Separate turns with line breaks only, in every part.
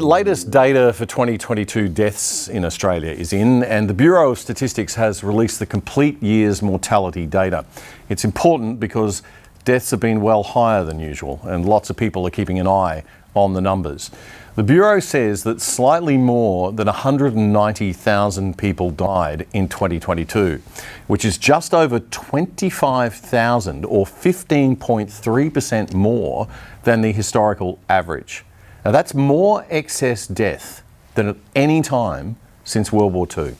latest data for 2022 deaths in Australia is in, and the Bureau of Statistics has released the complete year's mortality data. It's important because deaths have been well higher than usual, and lots of people are keeping an eye on the numbers. The Bureau says that slightly more than 190,000 people died in 2022, which is just over 25,000 or 15.3% more than the historical average. Now that's more excess death than at any time since World War II.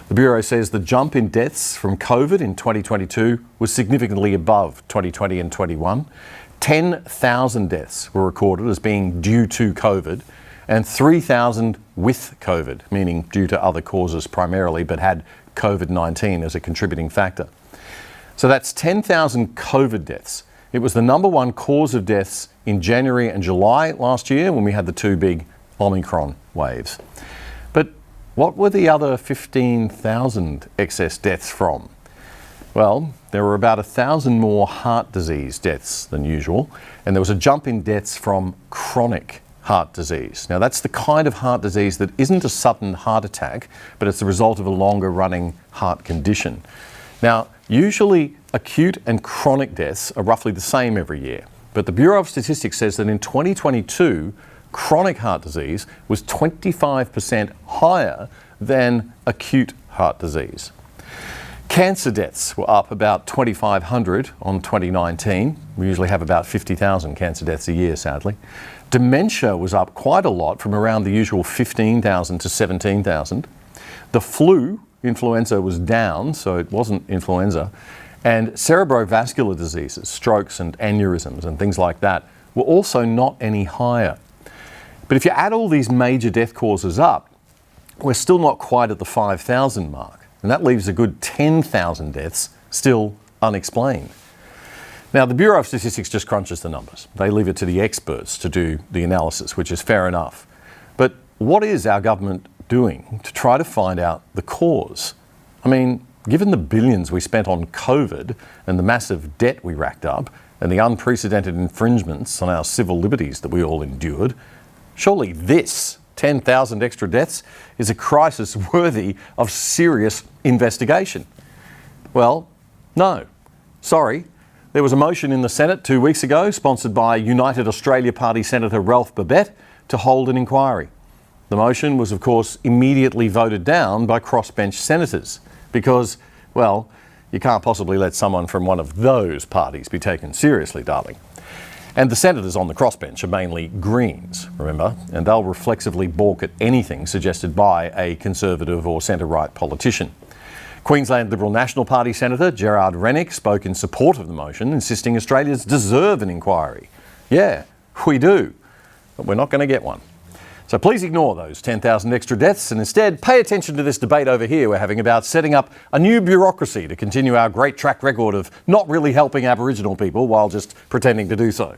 The Bureau says the jump in deaths from COVID in 2022 was significantly above 2020 and 21. 10,000 deaths were recorded as being due to COVID and 3,000 with COVID, meaning due to other causes primarily, but had COVID-19 as a contributing factor. So that's 10,000 COVID deaths. It was the number one cause of deaths in January and July last year when we had the two big Omicron waves. But what were the other 15,000 excess deaths from? Well, there were about 1,000 more heart disease deaths than usual, and there was a jump in deaths from chronic heart disease. Now, that's the kind of heart disease that isn't a sudden heart attack, but it's the result of a longer running heart condition. Now, usually acute and chronic deaths are roughly the same every year, but the Bureau of Statistics says that in 2022, chronic heart disease was 25% higher than acute heart disease. Cancer deaths were up about 2,500 on 2019. We usually have about 50,000 cancer deaths a year, sadly. Dementia was up quite a lot, from around the usual 15,000 to 17,000. The flu, influenza, was down, so it wasn't influenza. And cerebrovascular diseases, strokes and aneurysms and things like that, were also not any higher. But if you add all these major death causes up, we're still not quite at the 5,000 mark. And that leaves a good 10,000 deaths still unexplained. Now, the Bureau of Statistics just crunches the numbers. They leave it to the experts to do the analysis, which is fair enough. But what is our government doing to try to find out the cause? I mean, given the billions we spent on COVID and the massive debt we racked up and the unprecedented infringements on our civil liberties that we all endured, surely this 10,000 extra deaths is a crisis worthy of serious investigation. Well, no. Sorry. There was a motion in the Senate 2 weeks ago, sponsored by United Australia Party Senator Ralph Babet, to hold an inquiry. The motion was, of course, immediately voted down by crossbench senators because, well, you can't possibly let someone from one of those parties be taken seriously, darling. And the senators on the crossbench are mainly Greens, remember, and they'll reflexively balk at anything suggested by a Conservative or centre-right politician. Queensland Liberal National Party Senator Gerard Rennick spoke in support of the motion, insisting Australians deserve an inquiry. Yeah, we do, but we're not going to get one. So please ignore those 10,000 extra deaths and instead pay attention to this debate over here we're having about setting up a new bureaucracy to continue our great track record of not really helping Aboriginal people while just pretending to do so.